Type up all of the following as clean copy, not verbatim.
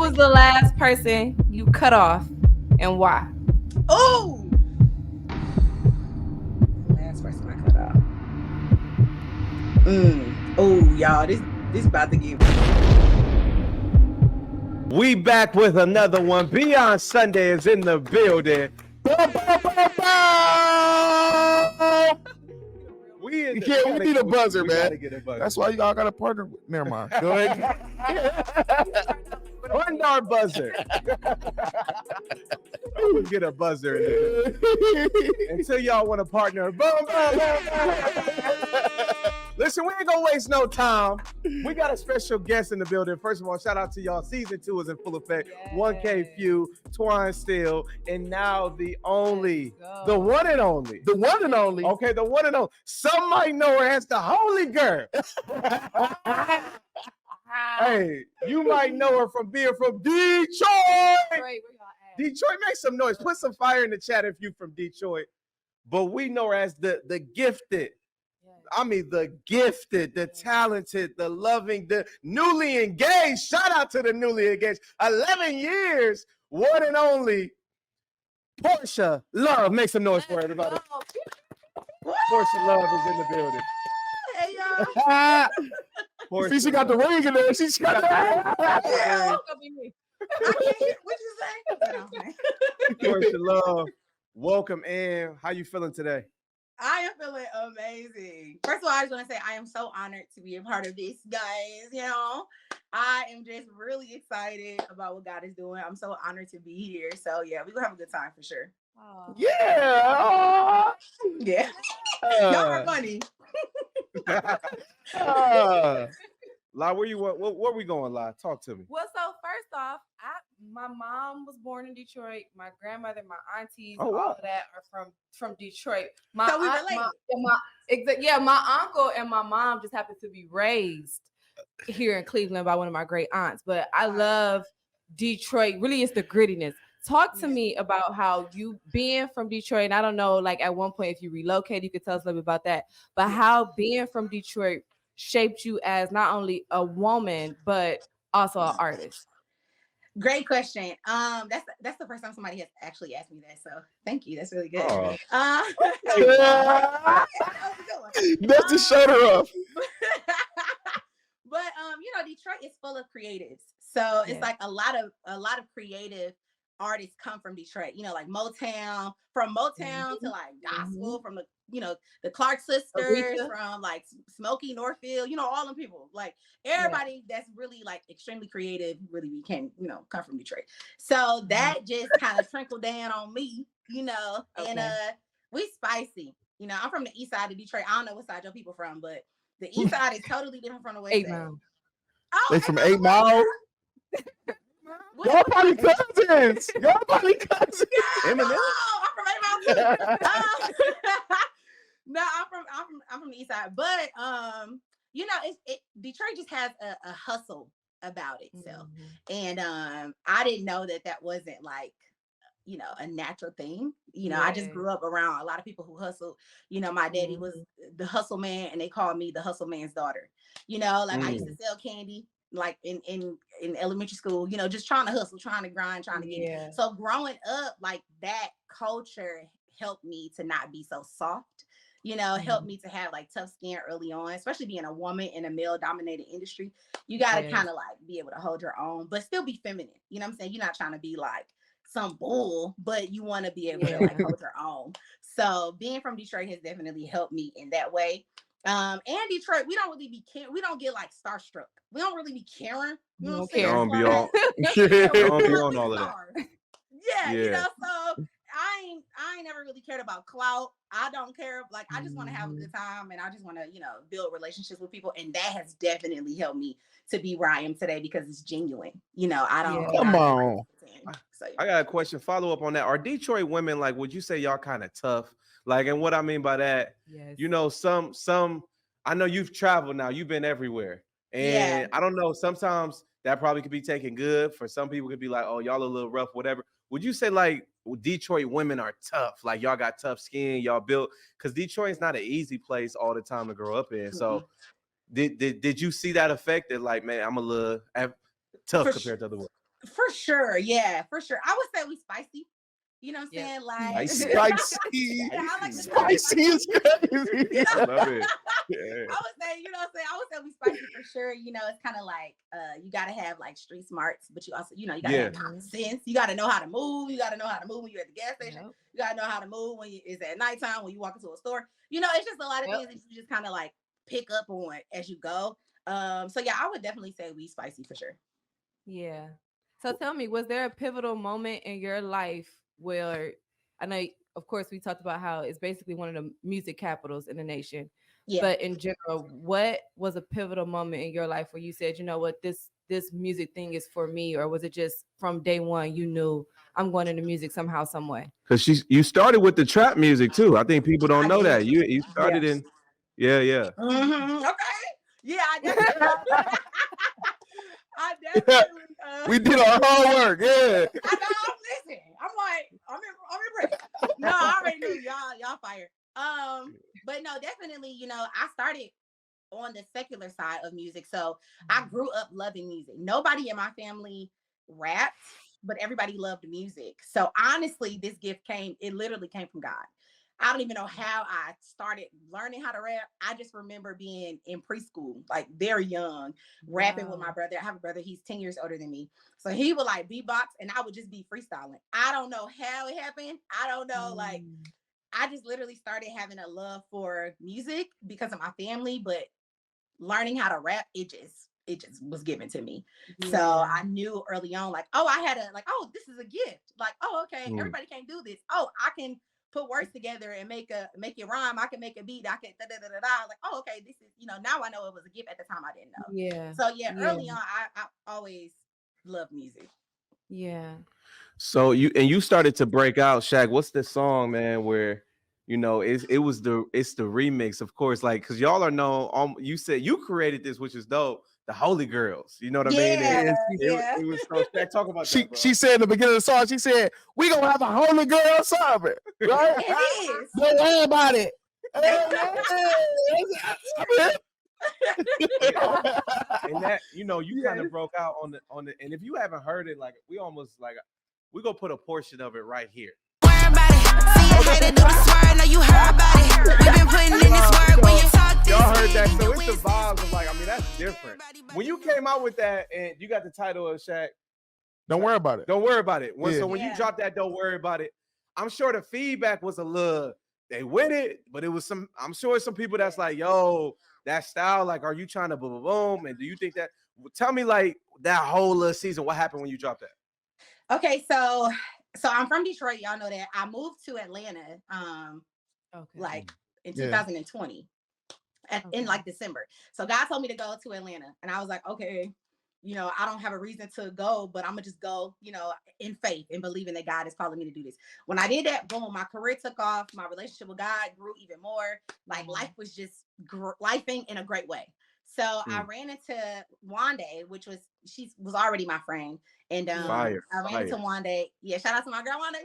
was the last person you cut off and why? Oh, last person I cut off. Oh, y'all, this about to get. We back with another one. BYND Sunday is in the building. We need a buzzer, we man. Gotta get a buzzer. That's why y'all got a partner. Never mind. Go ahead. One our buzzer. We'll get a buzzer in there. Until y'all want a partner. Boom, boom, boom, boom. Listen, we ain't gonna waste no time. We got a special guest in the building. First of all, shout out to y'all. Season 2 is in full effect. Yes. 1K Few, Twine Steele, and now the only, Let's go. the one and only. The one and only. Okay, the one and only. Some might know her as the Holy Girl. Hey, you might know her from being from Detroit. Detroit, make some noise. Put some fire in the chat if you from Detroit. But we know her as the gifted. I mean, the gifted, the talented, the loving, the newly engaged. Shout out to the newly engaged. 11 years, one and only PORSHA Love. Make some noise for everybody. PORSHA Love is in the building. Hey, y'all. See, she got the ring in there. She's got that. Yeah. I can't hear what you say. PORSHA Love, welcome in. How you feeling today? I am feeling amazing. First of all, I just want to say I am so honored to be a part of this, guys. You know, I am just really excited about what God is doing. I'm so honored to be here. So yeah, we're gonna have a good time for sure. Yeah. Yeah. Y'all are funny. La, where you where we going, La? Talk to me. Well, so first off, my mom was born in Detroit. My grandmother, my aunties, Oh, wow. all of that are from Detroit. My So we aunt, related. my uncle and my mom just happened to be raised here in Cleveland by one of my great aunts. But I love Detroit. Really, it's the grittiness. Talk to me about how you being from Detroit. And I don't know, like at one point, if you relocated, you could tell us a little bit about that. But how being from Detroit shaped you as not only a woman but also an artist. Great question. That's the first time somebody has actually asked me that. So thank you. That's really good. Oh. That's the shoulder off. But you know, Detroit is full of creatives. So it's like a lot of creative artists come from Detroit. You know, like Motown, from Motown to like gospel, from the Clark sisters, from like Smokey Northfield, you know, all them people. Like everybody that's really like extremely creative really can, come from Detroit. So that just kind of trickled down on me, and we spicy. You know, I'm from the east side of Detroit. I don't know what side your people from, but the east side is totally different from the west 8 side. Mile. Oh, They from 8 Mile. Y'all probably cousins. Yeah, I'm from 8 Mile too. No, I'm from the east side, but Detroit just has a hustle about it. So, and I didn't know that wasn't like, a natural thing. I just grew up around a lot of people who hustle. My daddy was the hustle man, and they called me the hustle man's daughter. I used to sell candy like in elementary school, just trying to hustle, trying to grind, trying to get it. So growing up, like that culture helped me to not be so soft, helped me to have like tough skin early on, especially being a woman in a male dominated industry. You got to kind of like be able to hold your own, but still be feminine. You know what I'm saying? You're not trying to be like some bull, but you want to be able to like hold your own. So being from Detroit has definitely helped me in that way. And Detroit, we don't really we don't get like starstruck. We don't really be caring. You know what I'm saying? Don't be on all of that. Yeah. So I ain't never really cared about clout. I don't care. Like, I just want to have a good time, and I just want to, build relationships with people. And that has definitely helped me to be where I am today because it's genuine. I don't. Come on. So, I got a question. Follow up on that. Are Detroit women, like, would you say y'all kind of tough? Like, and what I mean by that, some. I know you've traveled now. You've been everywhere, and I don't know. Sometimes that probably could be taken good. For some people, could be like, oh, y'all a little rough, whatever. Would you say like Detroit women are tough? Like y'all got tough skin, y'all built, because Detroit is not an easy place all the time to grow up in. So did you see that affected? Like, man, I'm a little tough compared to other ones. For sure. Yeah, for sure. I would say we spicy. You know what I'm saying? Like spicy. I like Spicy is crazy. You know? I love it. I would say, you know what I'm saying? I would say we spicy for sure. You know, it's kind of like you gotta have like street smarts, but you also, you know, you gotta have common sense. You gotta know how to move. You gotta know how to move when you're at the gas station. Yep. You gotta know how to move when it's at nighttime, when you walk into a store. You know, it's just a lot of things that you just kind of like pick up on as you go. So yeah, I would definitely say we spicy for sure. Yeah. So tell me, was there a pivotal moment in your life where, I know, of course, we talked about how it's basically one of the music capitals in the nation. Yeah. But in general, what was a pivotal moment in your life where you said, you know what, this music thing is for me? Or was it just from day one, you knew I'm going into music somehow, some way? Because you started with the trap music too. I think people don't know that. You started in, yeah. Mm-hmm. Okay. Yeah, I definitely. I definitely. We did our homework. Yeah. I know. Listen, I'm impressed. No, I already knew y'all fired. But no, definitely. You know, I started on the secular side of music, so I grew up loving music. Nobody in my family rapped, but everybody loved music. So honestly, this gift literally came from God. I don't even know how I started learning how to rap. I just remember being in preschool, like very young, rapping with my brother. I have a brother, he's 10 years older than me. So he would like beatbox and I would just be freestyling. I don't know how it happened. I don't know. Like, I just literally started having a love for music because of my family, but learning how to rap, it just was given to me. Yeah. So I knew early on, like, this is a gift. Like, oh, okay, everybody can't do this. Oh, I can put words together and make it rhyme. I can make a beat. I can da-da-da-da-da. Like, oh, okay, this is, you know, now I know it was a gift. At the time I didn't know. Yeah. So yeah, early on, I always loved music. Yeah. So you started to break out, Shaq. What's the song, man, where you know it's the remix, of course, like because y'all are known. You said you created this, which is dope. The Holy Girls, you know what I mean? It was so Shaq, talk about that, bro. She said in the beginning of the song, she said, "We gonna have a Holy Girl summer, right? It is. Don't worry about it." And that, you know, you kind of broke out on the and if you haven't heard it, like we gonna put a portion of it right here. Worry about it. See you hater do the swear, know you heard about it. We've been putting in this work when you talk this. Y'all heard that, so it's the vibes of like, I mean, that's different. When you came out with that and you got the title of Shaq, Don't Worry About It. Don't Worry About It. So when you dropped that, Don't Worry About It, I'm sure the feedback was a little, they with it, but it was I'm sure some people that's like, yo, that style, like, are you trying to boom, boom, boom? And do you think that, tell me like that whole season, what happened when you dropped that? Okay, so I'm from Detroit. Y'all know that. I moved to Atlanta like in 2020 in like December. So God told me to go to Atlanta and I was like, okay, you know, I don't have a reason to go, but I'm gonna just go, you know, in faith and believing that God is calling me to do this. When I did that, boom, my career took off. My relationship with God grew even more. Like life was just lifing in a great way. So I ran into Wande, she was already my friend. And I ran into Wande. Yeah, shout out to my girl Wande.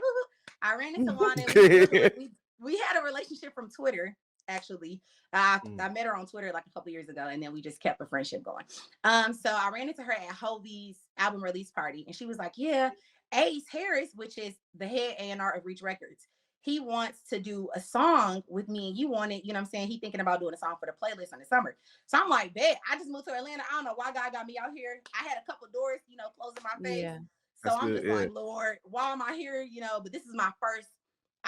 I ran into Wande. We had a relationship from Twitter, actually. I met her on Twitter like a couple years ago, and then we just kept a friendship going. So I ran into her at Hovey's album release party, and she was like, yeah, Ace Harris, which is the head A&R of Reach Records, he wants to do a song with me and you on it. You know what I'm saying? He thinking about doing a song for the playlist in the summer. So I'm like, bet. I just moved to Atlanta. I don't know why God got me out here. I had a couple of doors, you know, closed in my face. Yeah. So I'm just like, Lord, why am I here? You know, but this is my first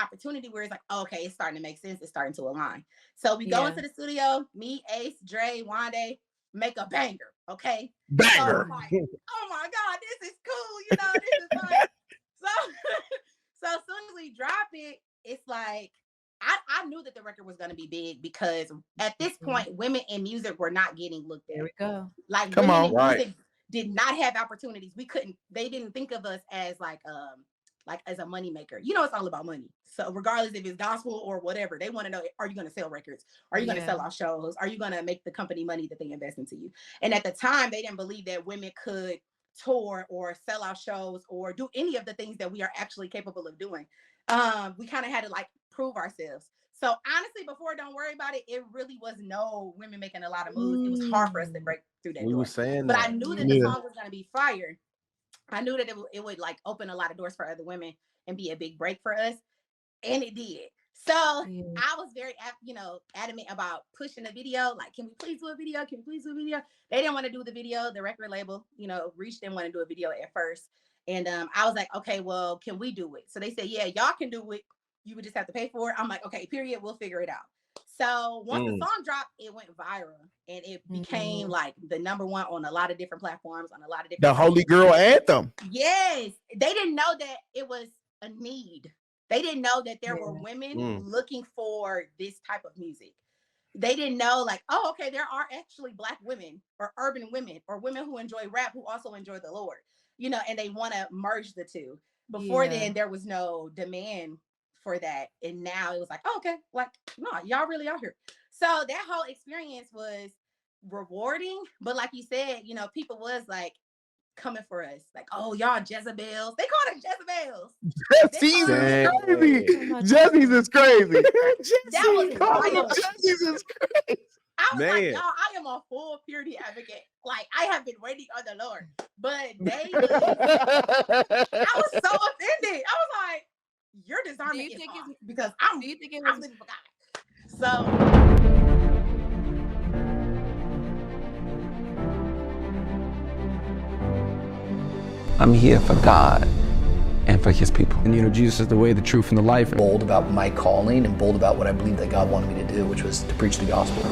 opportunity where it's like, okay, it's starting to make sense. It's starting to align. So we go into the studio, me, Ace, Dre, Wande, make a banger. Okay. Banger. So like, oh my God, this is cool. You know, this is like, so as soon as we drop it, it's like, I knew that the record was going to be big because at this point, women in music were not getting looked at. There we go. Like women in music did not have opportunities. They didn't think of us as like as a money maker. You know, it's all about money. So regardless if it's gospel or whatever, they want to know, are you going to sell records? Are you going to sell out shows? Are you going to make the company money that they invest into you? And at the time, they didn't believe that women could tour or sell out shows or do any of the things that we are actually capable of doing. We kind of had to like prove ourselves. So honestly, before Don't Worry About It, it really was no women making a lot of moves. It was hard for us to break through that door. We were saying but that. I knew that the song was going to be fire. I knew that it would like open a lot of doors for other women and be a big break for us. And it did. So I was very, adamant about pushing the video. Like, can we please do a video? Can we please do a video? They didn't want to do the video. The record label, Reach didn't want to do a video at first. And I was like, okay, well, can we do it? So they said, yeah, y'all can do it. You would just have to pay for it. I'm like, okay, period. We'll figure it out. So once the song dropped, it went viral and it became like the #1 on a lot of different platforms, on a lot of different. The Holy Girl Anthem. Yes. They didn't know that it was a need. They didn't know that there were women looking for this type of music. They didn't know like, oh, okay, there are actually Black women or urban women or women who enjoy rap who also enjoy the Lord, and they want to merge the two. Before then, there was no demand for that. And now it was like, oh, okay, like, no, y'all really out here. So that whole experience was rewarding. But like you said, people was like coming for us. Like, oh, y'all Jezebels. They called us Jezebels. Jesse's is crazy. Jesse's is crazy. That was wild. Jesse's is crazy. I was like, y'all, I am a full purity advocate. Like, I have been waiting on the Lord. But I was so offended. I was like, your discernment is off because I'm living for God. So I'm here for God and for his people. And Jesus is the way, the truth, and the life. Bold about my calling and bold about what I believe that God wanted me to do, which was to preach the gospel.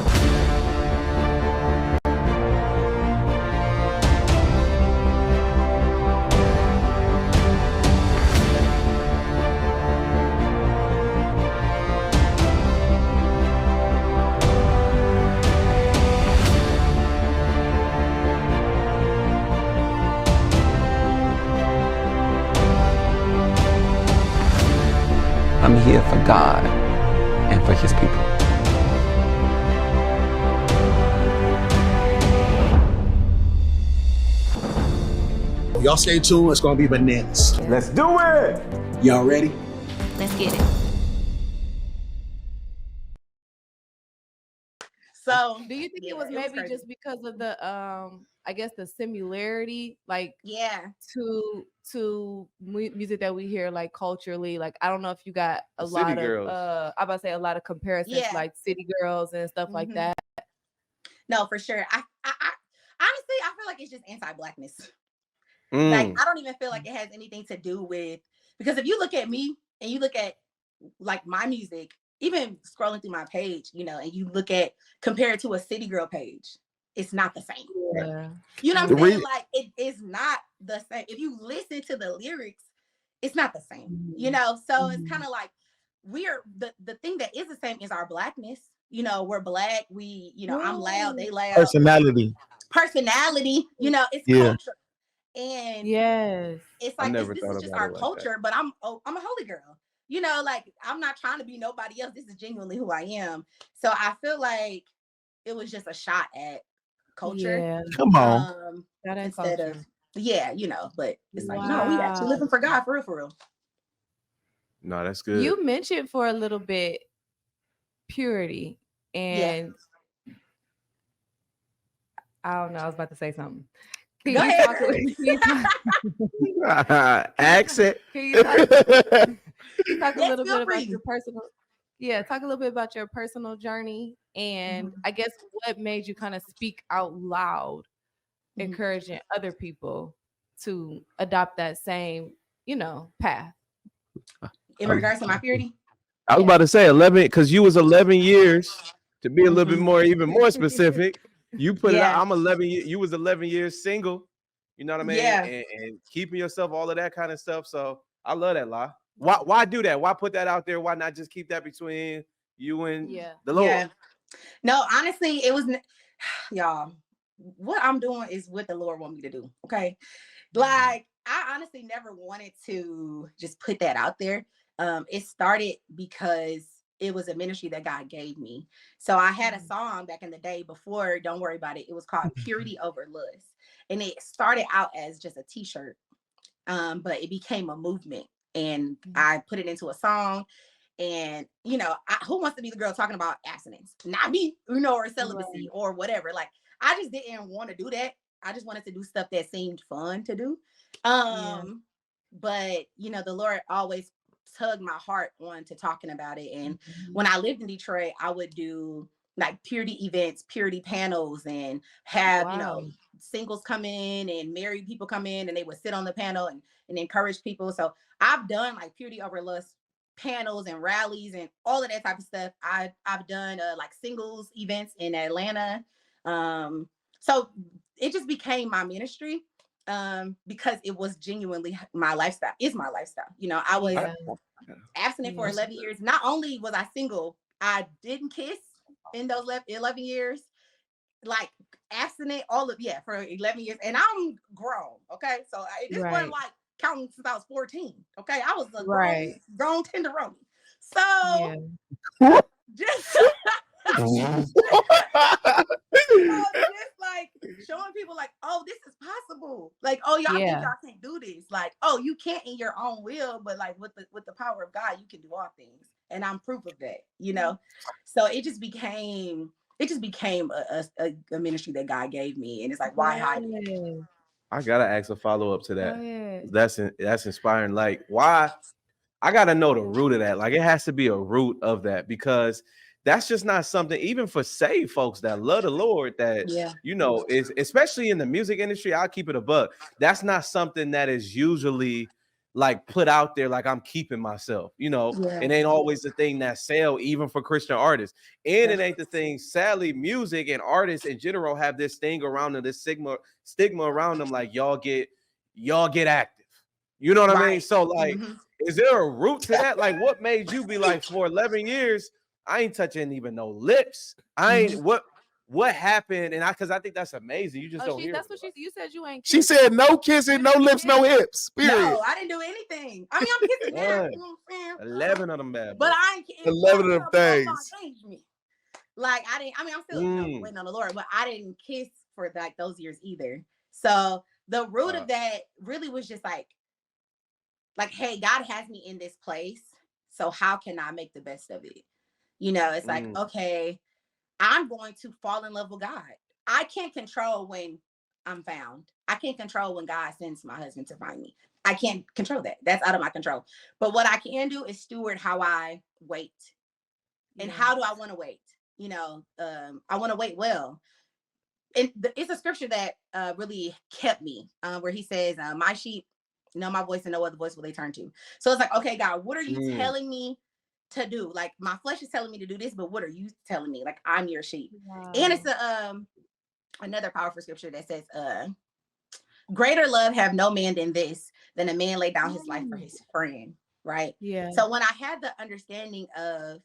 I'm here for God and for his people. Y'all stay tuned. It's going to be bananas. Let's do it. Y'all ready? Let's get it. So do you think it was maybe just because of the I guess the similarity, like to music that we hear like culturally? Like, I don't know if you got a lot of I'm about to say a lot of comparisons like City Girls and stuff like that. No, for sure. I honestly I feel like it's just anti-Blackness. Like, I don't even feel like it has anything to do with, because if you look at me and you look at like my music, even scrolling through my page, and you look at, compare it to a City Girl page, it's not the same. Yeah. You know what I'm saying? Like, it is not the same. If you listen to the lyrics, it's not the same, So it's kind of like the thing that is the same is our Blackness. We're Black. We, I'm loud, they loud. Personality. It's culture. And it's like this is just our culture, but I'm a holy girl. Like, I'm not trying to be nobody else. This is genuinely who I am. So I feel like it was just a shot at culture. Yeah. Come on. Instead of but it's like, no, we actually living for God, for real. No, that's good. You mentioned for a little bit purity, and I don't know, I was about to say something. Can you talk accent? Can you talk a little bit about your personal? Yeah, talk a little bit about your personal journey, and I guess what made you kind of speak out loud, encouraging other people to adopt that same, path. In regards to my purity, I was about to say 11, because you was 11 years. To be a little bit more, even more specific. You put it out. I'm 11. You was 11 years single. You know what I mean? Yeah. And keeping yourself, all of that kind of stuff. So I love that, La. Why do that? Why put that out there? Why not just keep that between you and the Lord? Yeah. No, honestly, it was, y'all, what I'm doing is what the Lord want me to do. Okay. Like, I honestly never wanted to just put that out there. It started because it was a ministry that God gave me. So I had a song back in the day before, Don't Worry About It. It was called Purity Over Lust. And it started out as just a t-shirt, but it became a movement. And I put it into a song. And, who wants to be the girl talking about abstinence? Not me, or celibacy or whatever. Like, I just didn't want to do that. I just wanted to do stuff that seemed fun to do. But the Lord always tugged my heart on to talking about it. And when I lived in Detroit, I would do like purity events, purity panels, and have singles come in and married people come in, and they would sit on the panel and encourage people. So I've done like purity over lust panels and rallies and all of that type of stuff. I've done like singles events in Atlanta. So it just became my ministry because it was genuinely my lifestyle. Is my lifestyle. I was abstinent for 11 years. Not only was I single, I didn't kiss in those 11 years, like abstinent for 11 years. And I'm grown. Okay. So it just wasn't like counting since I was 14. Okay. I was a grown tenderoni. So just like showing people like, oh, this is possible. Like, oh, y'all think y'all can't do this. Like, oh, you can't in your own will, but like with the power of God, you can do all things. And I'm proof of that, So it just became a ministry that God gave me. And it's like, why hide it? I gotta ask a follow-up to that. That's inspiring. Like, why? I gotta know the root of that. Like, it has to be a root of that, because that's just not something, even for saved folks that love the Lord, that is, especially in the music industry, I'll keep it a buck. That's not something that is usually like put out there, like I'm keeping myself, It ain't always the thing that sell, even for Christian artists. And it ain't the thing. Sadly, music and artists in general have this thing around them, this stigma around them, like y'all get active. You know what I mean? So like, is there a root to that? Like, what made you be like, for 11 years, I ain't touching even no lips. I ain't what happened? And because I think that's amazing. You just don't hear. That's what you said. You ain't. She said no kissing, no lips, no hips. Period. No, I didn't do anything. I mean, I'm kissing now. 11 of them bad. But I ain't. 11 of them things. Like I didn't. I mean, I'm still waiting on the Lord, but I didn't kiss for like those years either. So the root of that really was just like, hey, God has me in this place. So how can I make the best of it? It's like, okay, I'm going to fall in love with God. I can't control when I'm found. I can't control when God sends my husband to find me. I can't control that. That's out of my control. But what I can do is steward how I wait. And how do I want to wait? I want to wait well. And it's a scripture that really kept me, where he says, my sheep know my voice and no other voice will they turn to. So it's like, okay, God, what are you telling me to do? Like, my flesh is telling me to do this, but what are you telling me? Like, I'm your sheep. And it's another powerful scripture that says, greater love have no man than this, than a man lay down his life for his friend. Right. So when I had the understanding of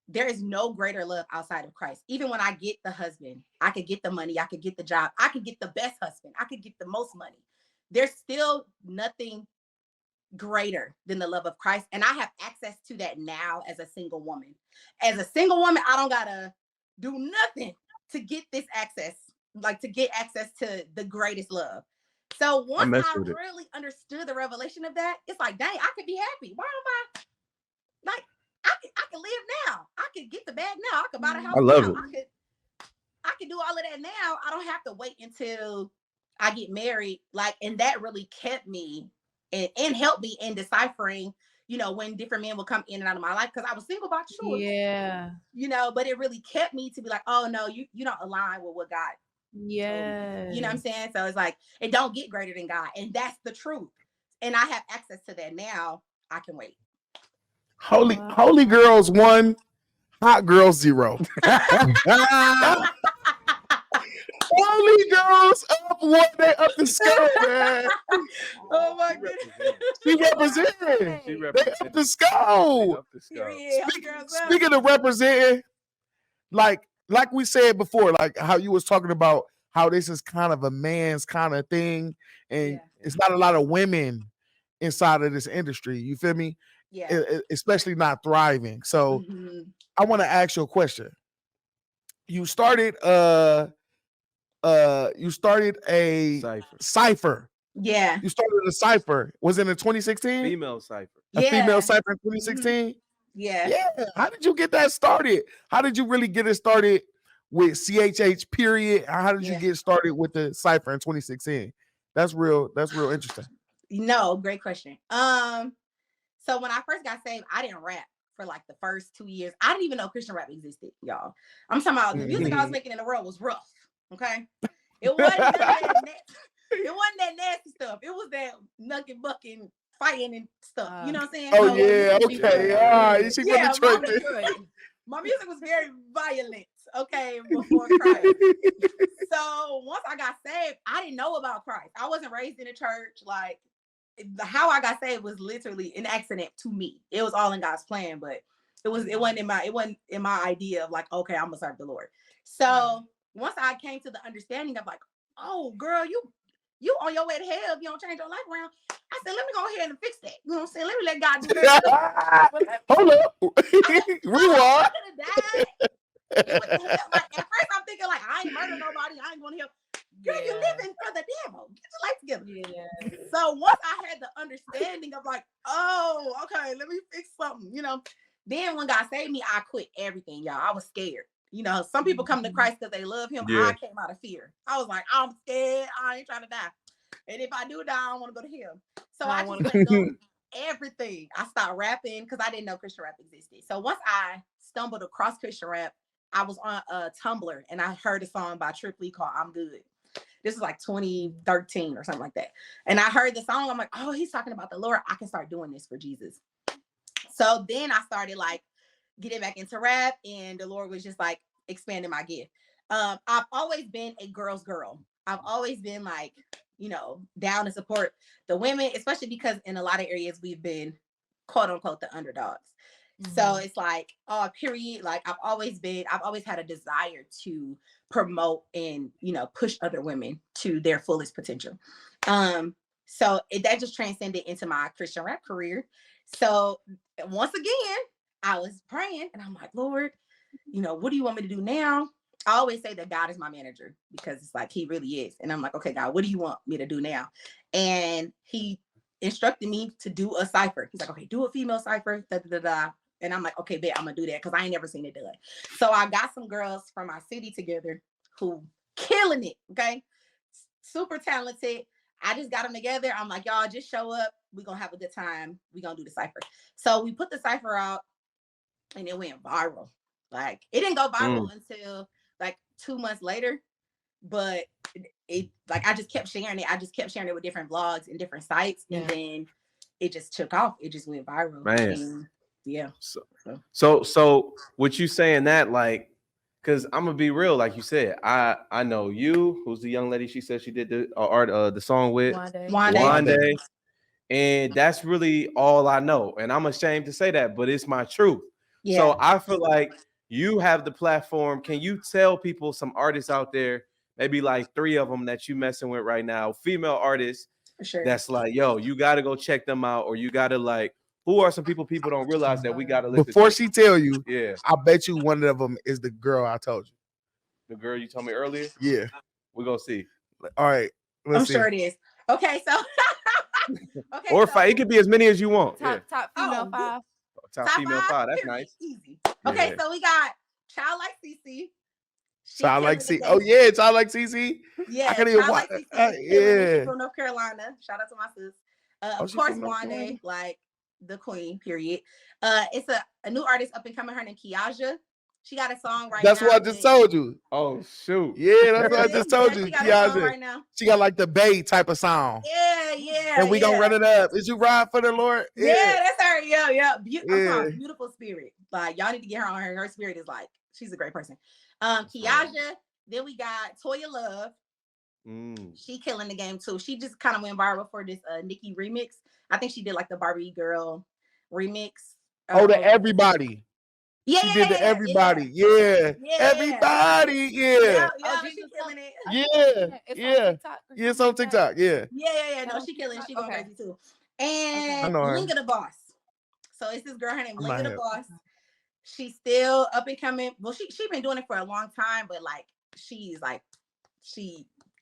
there is no greater love outside of Christ, even when I get the husband, I could get the money, I could get the job, I could get the best husband, I could get the most money, there's still nothing greater than the love of Christ. And I have access to that now as a single woman. As a single woman, I don't gotta do nothing to get this access, like to get access to the greatest love. So once I really understood the revelation of that, it's like, dang, I could be happy. Why am I like, I can live now. I could get the bag now. I could buy the house. I love now. I could do all of that now. I don't have to wait until I get married. Like, and that really kept me and helped me in deciphering, when different men will come in and out of my life, because I was single by choice. Yeah. But it really kept me to be like, oh no, you don't align with what God. Yeah. You know what I'm saying? So it's like, it don't get greater than God. And that's the truth. And I have access to that now. I can wait. Holy girls 1, hot girls 0. Holy girls up 1, they up the scope, man. Oh my goodness. She representing. They up the scope. Speaking of representing, like we said before, like how you was talking about how this is kind of a man's kind of thing, and it's not a lot of women inside of this industry. You feel me? Yeah. Especially not thriving. So I want to ask you a question. You started a cipher. Yeah. You started a cipher. Was it in 2016? Female cipher. A female cipher in 2016? Yeah. Yeah. How did you get that started? How did you really get it started with CHH period? How did you get started with the cipher in 2016? That's real interesting. No, great question. So when I first got saved, I didn't rap for like the first 2 years. I didn't even know Christian rap existed, y'all. I'm talking about the music I was making in the world was rough. Okay. It wasn't it wasn't that nasty stuff. It was that knucking, bucking, fighting and stuff. You know what I'm saying? Oh, yeah, okay. All right. She from Detroit. My music was very violent, okay, before Christ. So once I got saved, I didn't know about Christ. I wasn't raised in a church. Like, how I got saved was literally an accident to me. It was all in God's plan, but it wasn't in my idea of like, okay, I'm gonna serve the Lord. So once I came to the understanding of like, oh girl, you on your way to hell if you don't change your life around. I said, let me go ahead and fix that. You know what I'm saying? Let me let God do that. Hold up. Rewind. Like, at first I'm thinking like, I ain't murder nobody. I ain't going to hell. Girl, you living for the devil. Get your life together. Yeah. So once I had the understanding of like, oh, okay, let me fix something, you know. Then when God saved me, I quit everything, y'all. I was scared. You know, some people come to Christ because they love him. Yeah. I came out of fear. I was like, I'm scared. I ain't trying to die. And if I do die, I don't want to go to hell. So I just let go everything. I stopped rapping because I didn't know Christian rap existed. So once I stumbled across Christian rap, I was on Tumblr and I heard a song by Trip Lee called I'm Good. This was like 2013 or something like that. And I heard the song. I'm like, oh, he's talking about the Lord. I can start doing this for Jesus. So then I started like getting back into rap, and the Lord was just like expanding my gift. I've always been a girl's girl. I've always been like, you know, down to support the women, especially because in a lot of areas we've been quote unquote the underdogs. So it's like, period. Like I've always had a desire to promote and, you know, push other women to their fullest potential. So that just transcended into my Christian rap career. So once again, I was praying and I'm like, Lord, you know, what do you want me to do now? I always say that God is my manager because it's like, he really is. And I'm like, okay, God, what do you want me to do now? And he instructed me to do a cipher. He's like, okay, do a female cipher, da, da, da, da. And I'm like, okay, bet I'm gonna do that because I ain't never seen it done. So I got some girls from my city together who killing it, okay? Super talented. I just got them together. I'm like, y'all just show up. We're gonna have a good time. We're gonna do the cipher. So we put the cipher out and it went viral. Like it didn't go viral until like 2 months later, but it like I just kept sharing it. I just kept sharing it with different vlogs and different sites, and then it just took off. It just went viral. Man. And, yeah. So what you saying that like, because I'm gonna be real, like you said, I know you, who's the young lady she said she did the song with Wande. And that's really all I know. And I'm ashamed to say that, but it's my truth. Yeah. So I feel like you have the platform. Can you tell people, some artists out there, maybe like 3 of them that you messing with right now, female artists, that's like, yo, you got to go check them out, or you got to like, who are some people don't realize that we got to listen before to? She tell you, yeah, I bet you one of them is the girl I told you. The girl you told me earlier? Yeah. We're going to see. All right. I'm sure it is. Okay, so. Okay, or so, it could be as many as you want. Top female 5. Top female 5. That's nice. Easy. Okay, so we got Child Like CC. Child Like CC. Oh yeah, Child Like CC. Yeah, I can't even watch. Yeah, she's from North Carolina. Shout out to my sis. Of course, Wande, like the queen. Period. It's a new artist up and coming. Her name Kiaja. She got a song right now. That's what I just told you. Oh shoot. Yeah, that's what I just told you. She got a song right now. She got like the Bay type of sound. Yeah. And we gonna run it up. Is you ride for the Lord? Yeah, that's her. Yeah. Beautiful spirit. Like y'all need to get her on her. Her spirit is like, she's a great person. Kiaja. Then we got Toya Love. She killing the game too. She just kind of went viral for this Nicki remix. I think she did like the Barbie girl remix. The Everybody. Yeah, she did the Everybody. Yeah. Everybody. Yeah. She killing it. Yeah. It's on TikTok. Yeah. Yeah. No, she killing it. She going crazy too. And Linga the Boss. So it's this girl, her name Linga the Boss. She's still up and coming. Well, she been doing it for a long time, but like she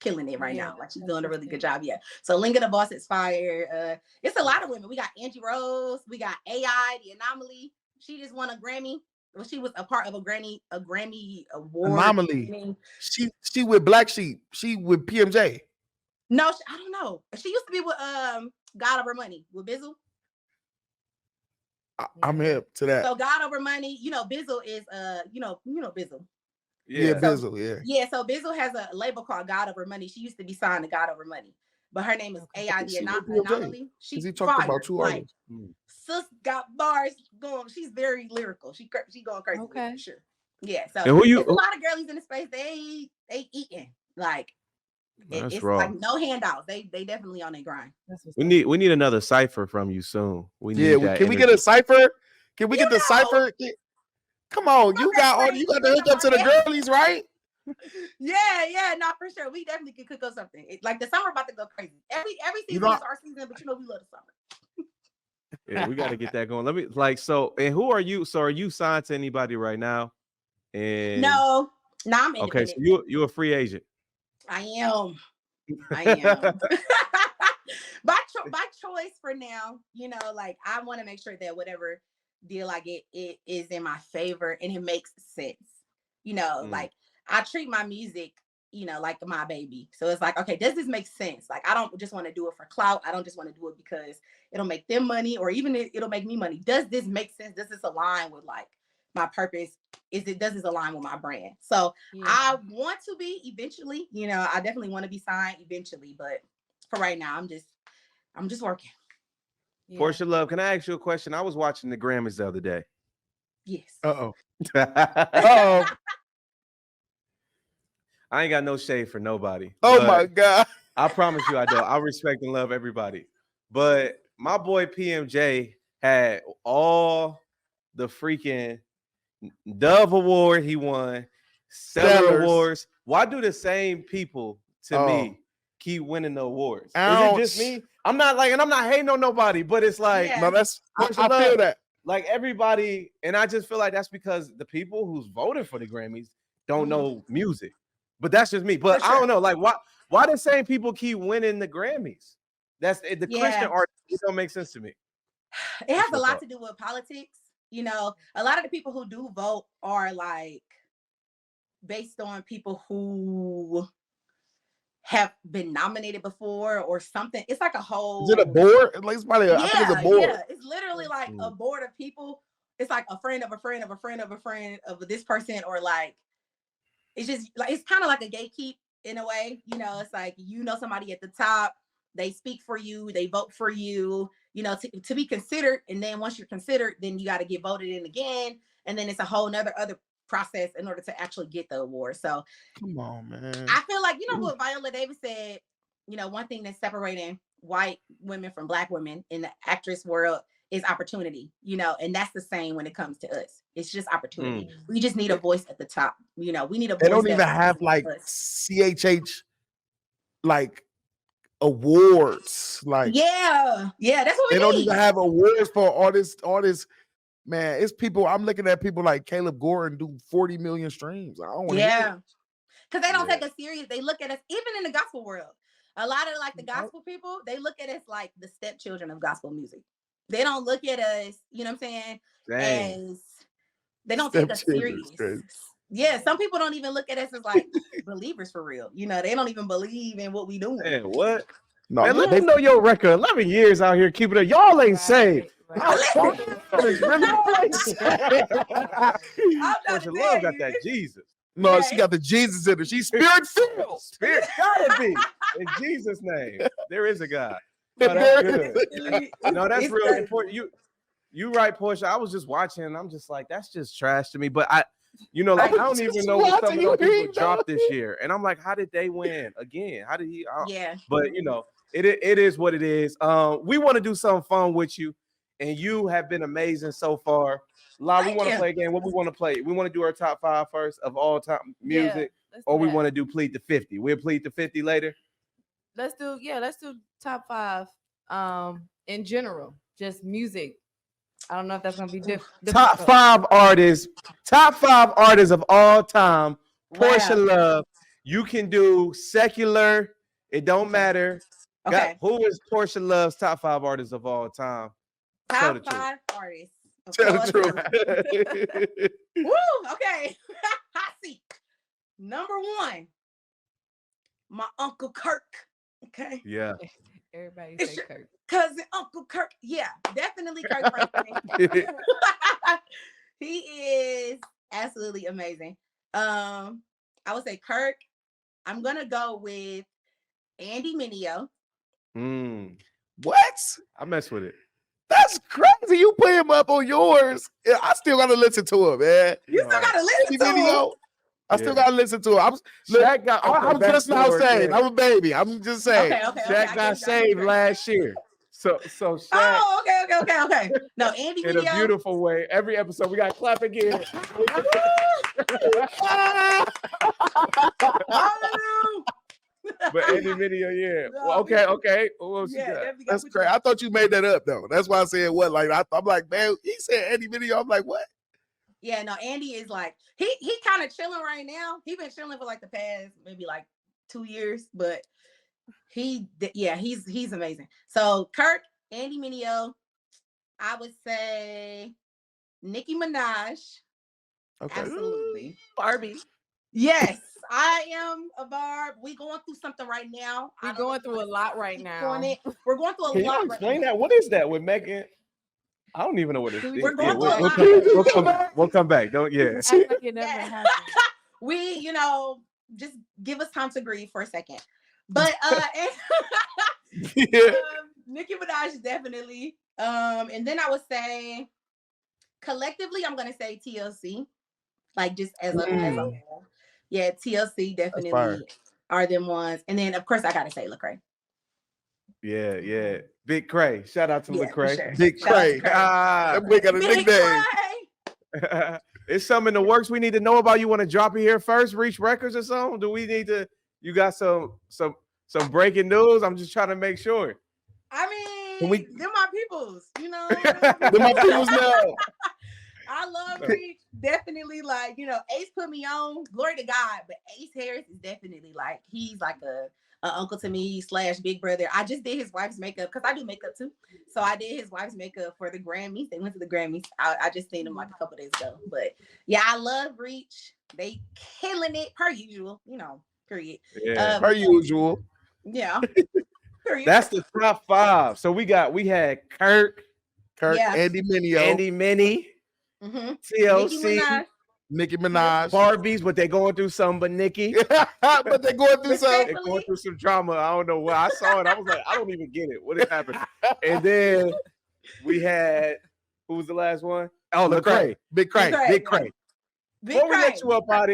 killing it right now. Like she's doing a really good job. Yeah. So Linga the Boss is fire. It's a lot of women. We got Angie Rose. We got AI, the Anomaly. She just won a Grammy. Well, she was a part of a Grammy award. Anomaly. She with Black Sheep. She with PMJ. No, I don't know. She used to be with God Over Money with Bizzle. I'm hip to that. So God Over Money, you know, Bizzle is you know Bizzle. Yeah, Bizzle, yeah. So Bizzle has a label called God Over Money. She used to be signed to God Over Money, but her name is AID Anomaly. She's talking about two artists. Sis got bars going. She's very lyrical. She going crazy. Okay, for sure. Yeah. So and who you, it's a lot of girlies in the space. They eating like. It's raw. Like no handouts. They definitely on their grind. We need another cipher from you soon. We need that can we get a cipher? Can we get the cipher? Come on, you got the hookup to the girlies, right? Yeah, not for sure. We definitely can cook up something. Like the summer about to go crazy. Every season is our season, but you know we love the summer. Yeah, we got to get that going. Let me and who are you? So are you signed to anybody right now? And no, I'm independent. Okay, so you a free agent. I am. by choice for now, you know, like I want to make sure that whatever deal I get, it is in my favor and it makes sense. You know, like I treat my music, you know, like my baby. So it's like, okay, does this make sense? Like, I don't just want to do it for clout. I don't just want to do it because it'll make them money or even it'll make me money. Does this make sense? Does this align with like my purpose? Does this align with my brand? So I want to be eventually, you know, I definitely want to be signed eventually, but for right now, I'm just working. Porsha Love, can I ask you a question? I was watching the Grammys the other day. Yes. Uh-oh. I ain't got no shade for nobody. Oh my God. I promise you I do. I respect and love everybody. But my boy PMJ had all the freaking Dove Award he won, Stellar Awards. Why do the same people to me keep winning the awards? Is it just me? I'm not hating on nobody, but it's like no, that's I feel that. Like everybody, and I just feel like that's because the people who's voted for the Grammys don't know music. But that's just me. But I don't know, like why the same people keep winning the Grammys? That's the Christian art. It don't make sense to me. It has a lot to do with politics. You know, a lot of the people who do vote are like based on people who have been nominated before or something. It's like a whole. Is it a board? Like it's probably I think it's a board. Yeah, it's literally like a board of people. It's like a friend of a friend of a friend of a friend of this person, or like it's just like it's kind of like a gatekeep in a way. You know, it's like you know somebody at the top. They speak for you. They vote for you. You know, to be considered, and then once you're considered, then you got to get voted in again, and then it's a whole other process in order to actually get the award. So come on, man. I feel like, you know what Viola Davis said, you know, one thing that's separating white women from black women in the actress world is opportunity, you know, and that's the same when it comes to us. It's just opportunity. We just need a voice at the top. You know, we need a voice. They don't even have like CHH like awards. Like yeah, that's what we they don't even have awards for all this. Man, it's people. I'm looking at people like Caleb Gordon do 40 million streams. I don't want to hear it. Because they don't take us serious. They look at us, even in the gospel world. A lot of like the gospel people, they look at us like the stepchildren of gospel music. They don't look at us, you know what I'm saying? As they don't take us serious. Yeah, some people don't even look at us as like believers for real. You know, they don't even believe in what we doing. Man, what? No, man, let me know your record. 11 years out here keeping it. Y'all ain't saved. Porsha Love got that Jesus. No, she got the Jesus in her. She's spirit filled. Spirit gotta be in Jesus' name. There is a God. No, that's good. No, that's real important. You right, Porsha. I was just watching, and I'm just like, that's just trash to me. But I don't even know what some of those people dropped this year, and I'm like, how did they win again? How did he? But you know, it is what it is. We want to do something fun with you, and you have been amazing so far. La, we want to play a game. What we want to play? We want to do our top 5 first of all time music, or we want to do plead to 50. We'll plead to 50 later. Let's do top 5 in general, just music. I don't know if that's gonna be different. Top 5 artists of all time. Porsha Love. You can do secular. It don't matter. Okay. Who is Porsha Love's top 5 artists of all time? Top 5 artists. Tell the truth. Woo! Okay. Hot seat. Number 1, my Uncle Kirk. Okay. Yeah. Everybody It's say your Kirk. cousin, Uncle Kirk. Yeah, definitely Kirk Franklin. He is absolutely amazing. I would say Kirk. I'm gonna go with Andy Mineo. What? I mess with it. That's crazy. You put him up on yours. Yeah, I still gotta listen to him, man. You still gotta listen to him. I still gotta listen to him. I'm just now saying. I'm a baby. I'm just saying. Okay. Shaq got saved last year. So Shaq. Oh, okay. No, Andy in a Mineo. beautiful way. Every episode we got to clap again. But Andy Mineo, yeah. No, Well, okay. What else you got? That's crazy. I thought you made that up though. That's why I said what. Like I'm like, man, he said Andy Mineo. I'm like, what? Yeah, no, Andy is like he kind of chilling right now. He been chilling for like the past maybe like 2 years, but he's amazing. So Kirk, Andy Mineo, I would say Nicki Minaj. Okay. Absolutely. Barbie. Yes, I am a Varr. We going through something right now. We're going through a lot right now. We're going through a Can lot. you explain that? What is that with Megan? I don't even know what it is. We're going through a lot. We'll come back. Don't Act like it never happened. We, just give us time to grieve for a second. But Nicki Minaj definitely. And then I would say collectively, I'm gonna say TLC. Like just as a whole. Yeah, TLC definitely are them ones. And then of course I gotta say Lecrae. Yeah. Big Cray. Shout out to Lecrae. Sure. Big Cray. That boy got a nickname. It's something in the works we need to know about. You want to drop it here first? Reach Records or something? Do we need to? You got some breaking news? I'm just trying to make sure. I mean, they're my peoples, They're my peoples now. I love Reach. Definitely, like, Ace put me on. Glory to God. But Ace Harris is definitely like, he's like a uncle to me / big brother. I just did his wife's makeup because I do makeup too. So I did his wife's makeup for the Grammys. They went to the Grammys. I just seen them like a couple days ago. But yeah, I love Reach. They killing it per usual, period. Yeah, per usual. Yeah. That's the top 5. So we had Kirk, Andy Mineo, TLC, Nicki Minaj, Barbies, but they going through something, but Nicki. But they're going through something. They're going through some drama. I don't know what I saw it. I was like, I don't even get it. What is happening? And then we had, who was the last one? Oh, Lecrae. Big Cray. Before we let you up out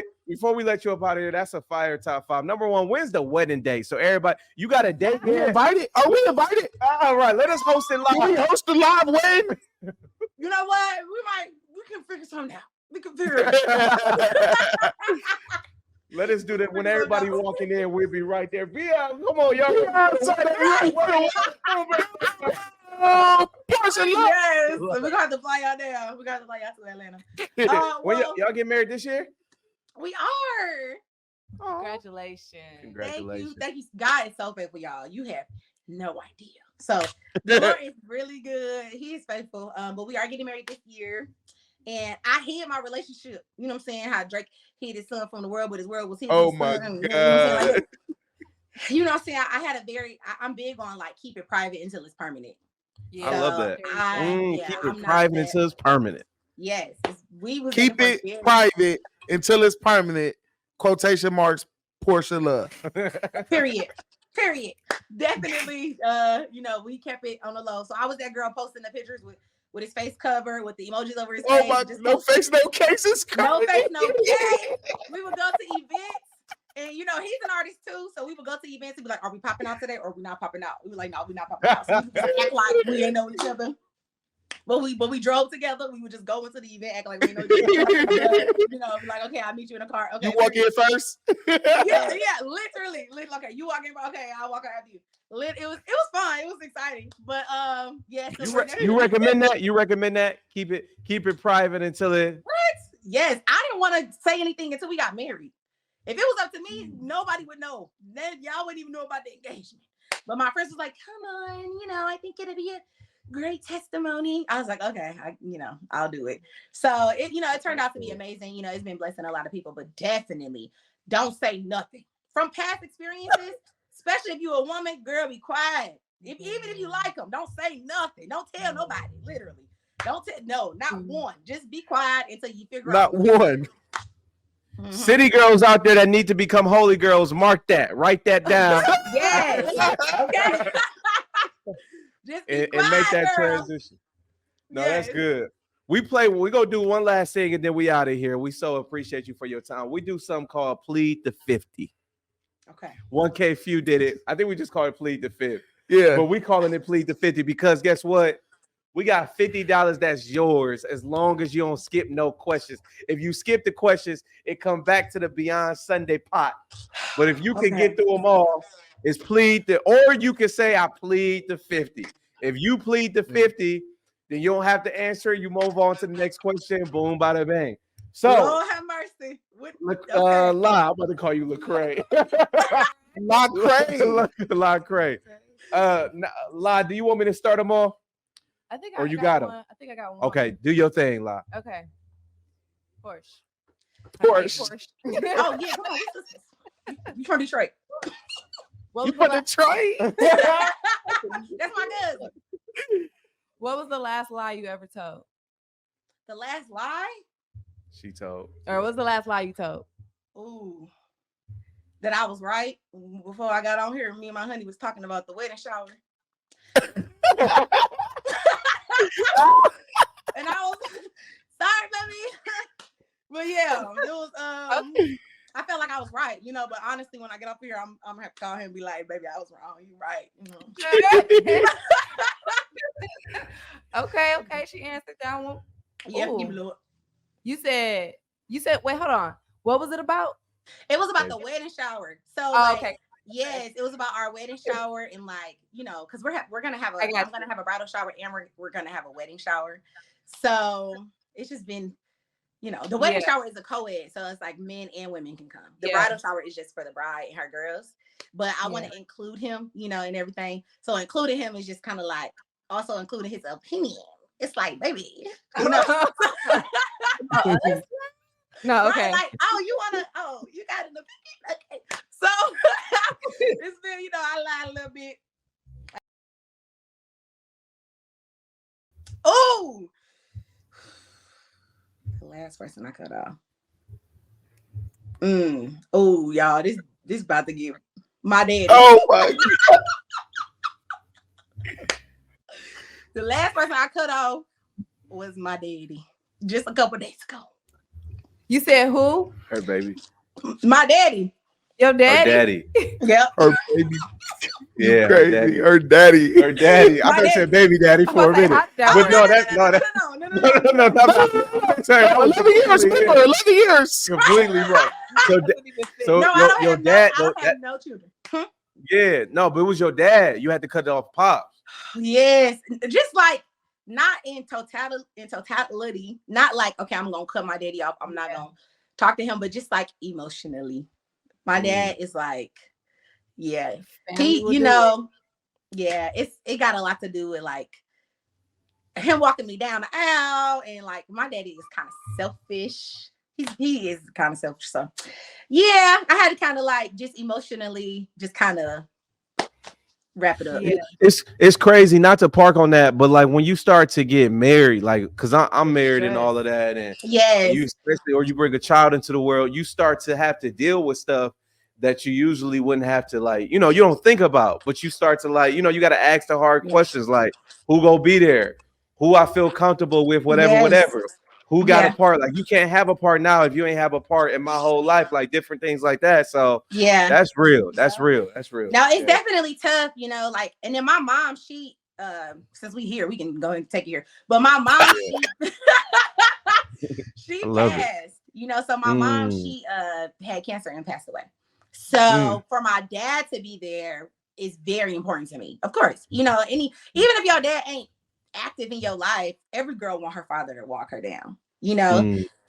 of here, that's a fire top 5. Number 1, when's the wedding day? So everybody, you got a date? We invited? Are we invited? All right, let us host it live. Can we host the live wedding? You know what? We can figure something out. We can figure it out. Let us do that. When everybody walking in, we'll be right there. Come on, y'all. Yes, so we're gonna have to fly out there. We're gonna have to fly out to Atlanta. When y'all get married this year? We are. Congratulations. Thank you. God is so faithful, y'all. You have no idea. So the Lord is really good. He is faithful. But we are getting married this year. And I hid my relationship. You know what I'm saying? How Drake hid his son from the world, but his world was hid. Oh my God. You know what I'm saying? I had I'm big on like keep it private until it's permanent. Yeah, I love that. Keep it I'm private until it's permanent. Yes. Keep it private until it's permanent. Quotation marks, PORSHA Love. Period. Definitely, we kept it on the low. So I was that girl posting the pictures with his face covered, with the emojis over his face. Oh my, no face, no cases. No face, no case. We would go to events. And he's an artist too, so we would go to events and be like, "Are we popping out today, or are we not popping out?" We were like, "No, we're not popping out." So we would act like we ain't know each other. But we drove together. We would just go into the event, act like we know each other. Be like, "Okay, I'll meet you in a car." Okay, you walk in first. yeah, literally. Okay, you walk in. Okay, I'll walk after you. It was fun. It was exciting. But yeah. So you recommend that? You recommend that? Keep it private until it. What? Yes, I didn't want to say anything until we got married. If it was up to me, nobody would know. Then y'all wouldn't even know about the engagement. But my friends was like, "Come on, I think it'd be a great testimony." I was like, "Okay, I'll do it." So it turned out to be amazing. It's been blessing a lot of people, but definitely don't say nothing from past experiences. especially if you're a woman, girl, be quiet. Even if you like them, don't say nothing. Don't tell nobody. Literally, don't tell. No, not one. Just be quiet until you figure out. Not one. City girls out there that need to become holy girls, mark that. Write that down. Yes. Okay. Just be quiet, and make that girl. transition. No, that's good. We're gonna do one last thing and then we out of here. We so appreciate you for your time. We do something called Plead the 50. Okay. 1K Few did it. I think we just call it Plead the 50. Yeah. But we calling it Plead the 50 because guess what? We got $50 that's yours as long as you don't skip no questions. If you skip the questions, it come back to the BYND Sunday pot. But if you can get through them all, it's or you can say I plead the 50. If you plead the 50, then you don't have to answer. You move on to the next question. Boom, bada bang. So, Lord have mercy. La, I'm about to call you Lecrae. Lecrae. La, do you want me to start them all? I think you got them. I think I got one. Okay, do your thing, La. Okay. Porsche. Oh yeah, come on. You from Detroit? You from Detroit? That's my cousin. What was the last lie you ever told? The last lie? She told. Or what was the last lie you told? Ooh. That I was right. Before I got on here, me and my honey was talking about the wedding shower. And I was sorry, baby. But yeah, it was I felt like I was right, but honestly, when I get up here, I'm gonna have to call him and be like, baby, I was wrong. You right. Okay. She answered that one. Yeah, give it up. You said, wait, hold on. What was it about? It was about the wedding shower. So okay. Yes, it was about our wedding shower and because we're gonna have I'm gonna have a bridal shower and we're gonna have a wedding shower. So it's just been, the wedding shower is a co-ed, so it's like men and women can come. The bridal shower is just for the bride and her girls. But I want to include him, and everything. So including him is just kind of like also including his opinion. It's like, baby, No, okay. Right? Like, you got an opinion. Okay. So it's been, I lied a little bit. Oh, the last person I cut off. Oh, y'all, this about to get my daddy. Oh my God. The last person I cut off was my daddy just a couple days ago. You said who? Her baby. My daddy. Your daddy? Her daddy. Yep. Her baby. Yeah, crazy. Her daddy. Her daddy. I better say baby daddy for a minute. But no. 11 years, 11 years. Completely wrong. So your dad. I don't have no children. Yeah, no, but it was your dad. You had to cut it off pops. Yes, just like not in totality, not like, okay, I'm gonna cut my daddy off. I'm not gonna talk to him, but just like emotionally. My dad is like, it got a lot to do with like him walking me down the aisle, and like my daddy is kind of selfish. He is kind of selfish. So yeah, I had to kind of like just emotionally just kind of wrap it up. Yeah. It's crazy not to park on that, but like when you start to get married, like because I'm married and all of that, and you especially, or you bring a child into the world, you start to have to deal with stuff that you usually wouldn't have to, like, you don't think about, but you start to like, you got to ask the hard questions, like who gonna be there, who I feel comfortable with, whatever. Who got a part? Like you can't have a part now if you ain't have a part in my whole life, like different things like that. So that's real. That's real. Now it's definitely tough, like, and then my mom, she since we here, we can go and take it here. But my mom, she passed, so my mom, she had cancer and passed away. So for my dad to be there is very important to me. Of course, even if your dad ain't active in your life, every girl want her father to walk her down,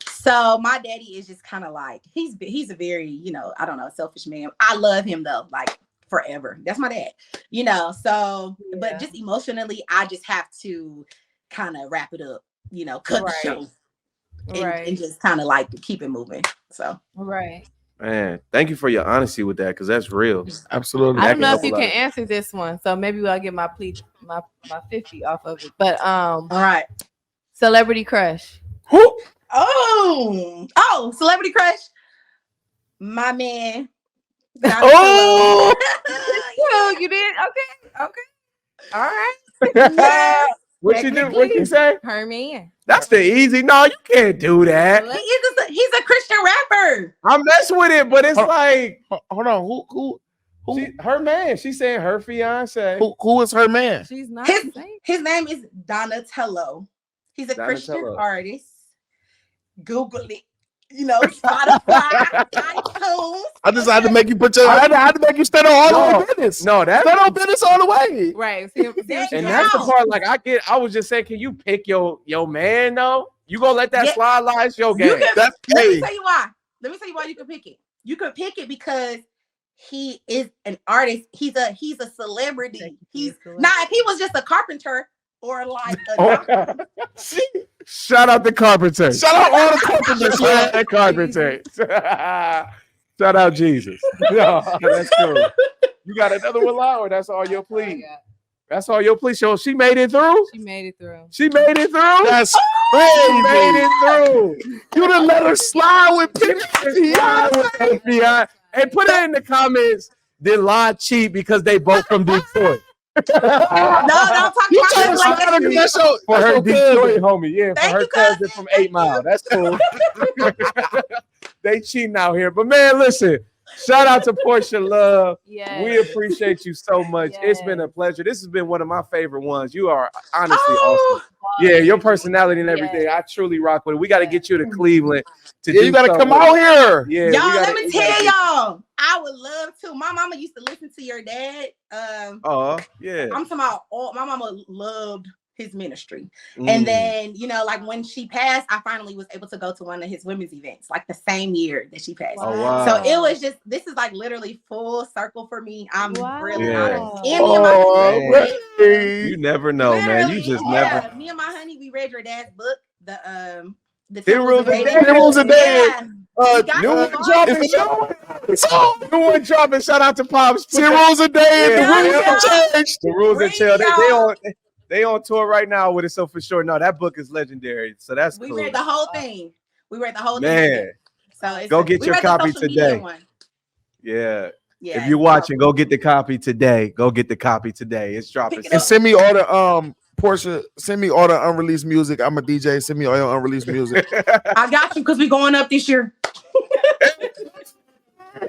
So my daddy is just kind of like, he's a very, I don't know, selfish man. I love him though, like forever. That's my dad, so but just emotionally, I just have to kind of wrap it up, cut the show and just kind of like keep it moving. So Man, thank you for your honesty with that, because that's real. Absolutely. I don't know if you can answer this one, so maybe I'll get my 50 off of it. But all right. Celebrity crush. Who? Oh, celebrity crush. My man. Oh, you did? Okay. All right. Yes. What you do? What you say? Her man. That's the easy. No, you can't do that. He's a Christian rapper. I mess with it, but it's like, hold on. Who? Her man. She's saying her fiance. Who is her man? She's not. His name is Donatello. He's a Christian artist. Google it. You know, Spotify, iTunes. I just had to make you I had to make you stand on all the way business. No, that's stand on business all the way. Right. And that's the part. Like I was just saying, can you pick your man though? You gonna let that slide? It's your game. Let me tell you why. Let me tell you why you can pick it. You can pick it because he is an artist. He's a celebrity. He's not. If he was just a carpenter or like a doctor. Shout out the carpenter. Shout out all the carpenters. Shout out the carpenter. Shout out Jesus. No, that's cool. You got another one, Lau, or that's all your plea? That's all your plea. So she made it through? She made it through. She made it through? That's crazy. She made it through. You done let her slide with Fiancé. Hey, put it in the comments. Did La cheat because they both from Detroit? No, I'm talking about for her Detroit homie. Yeah, for her cousin from 8 Mile. That's cool. They cheating out here. But man, listen. Shout out to PORSHA Love. Yes. We appreciate you so much. Yes. It's been a pleasure. This has been one of my favorite ones. You are honestly awesome. Yeah, your personality and everything. Yes. I truly rock with it. We got to get you to Cleveland. You got to come out here. Yeah, y'all, let me tell y'all. I would love to. My mama used to listen to your dad. Yeah. I'm talking about my mama loved his ministry. And then, you know, like when she passed, I finally was able to go to one of his women's events, like the same year that she passed. Oh, wow. So it was just, this is like literally full circle for me. I'm really honored. You never know, man. You just never. Me and my honey, we read your dad's book, the 10 Rules a Day. 10 Rules a Day. New one dropping. Shout out to Pops. 10 Rules a Day. The rules have changed. The rules are chill. They on tour right now with it, so for sure. No, that book is legendary. So that's cool. We read the whole thing. Man. So go get your copy today. Yeah. If you're watching, go get the copy today. Go get the copy today. It's dropping. And send me all the PORSHA, send me all the unreleased music. I'm a DJ. Send me all your unreleased music. I got you because we're going up this year.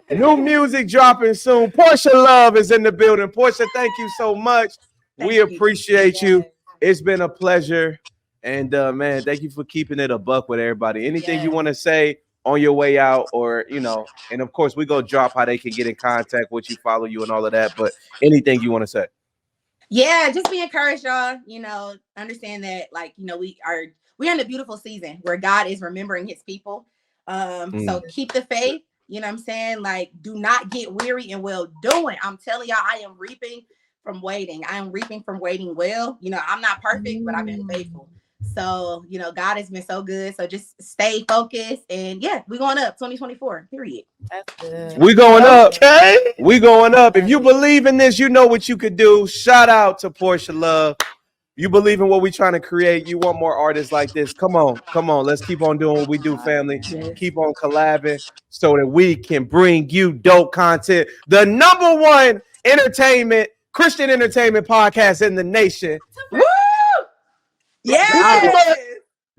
New music dropping soon. PORSHA Love is in the building. PORSHA, thank you so much. We appreciate you. It's been a pleasure. And man, thank you for keeping it a buck with everybody. Anything you want to say on your way out, or and of course we go drop how they can get in contact with you, follow you, and all of that. But anything you want to say? Yeah, just be encouraged, y'all. Understand that, we're in a beautiful season where God is remembering his people. So keep the faith. You know what I'm saying? Like, do not get weary in well doing. I'm telling y'all, I am reaping from waiting. I am reaping from waiting well. I'm not perfect, but I've been faithful. So, God has been so good. So just stay focused. And yeah, we're going up 2024, period. That's good. We going up. Okay. We going up. If you believe in this, you know what you could do. Shout out to PORSHA Love. You believe in what we're trying to create. You want more artists like this. Come on. Let's keep on doing what we do, family. Keep on collabing so that we can bring you dope content. The #1 Christian entertainment podcast in the nation. Woo! Yeah.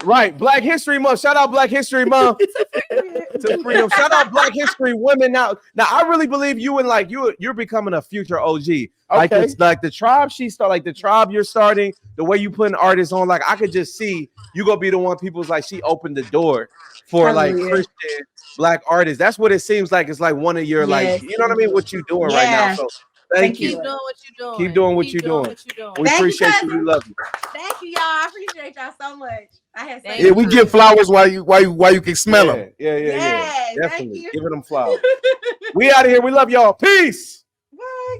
Right. Black History Month. Shout out Black History Month. To freedom. Shout out Black History Women. Now I really believe you and you're becoming a future OG. Like the tribe the tribe you're starting, the way you putting artists on, I could just see you gonna be the one people's she opened the door for Christian Black artists. That's what it seems like. It's like one of your you know what I mean? What you doing right now. So thank you. Keep doing what you're doing. Keep doing what you're doing. We appreciate you. We love you. Thank you, y'all. I appreciate y'all so much. We give flowers while you can smell them. Yeah. Definitely. Giving them flowers. We out of here. We love y'all. Peace. Bye.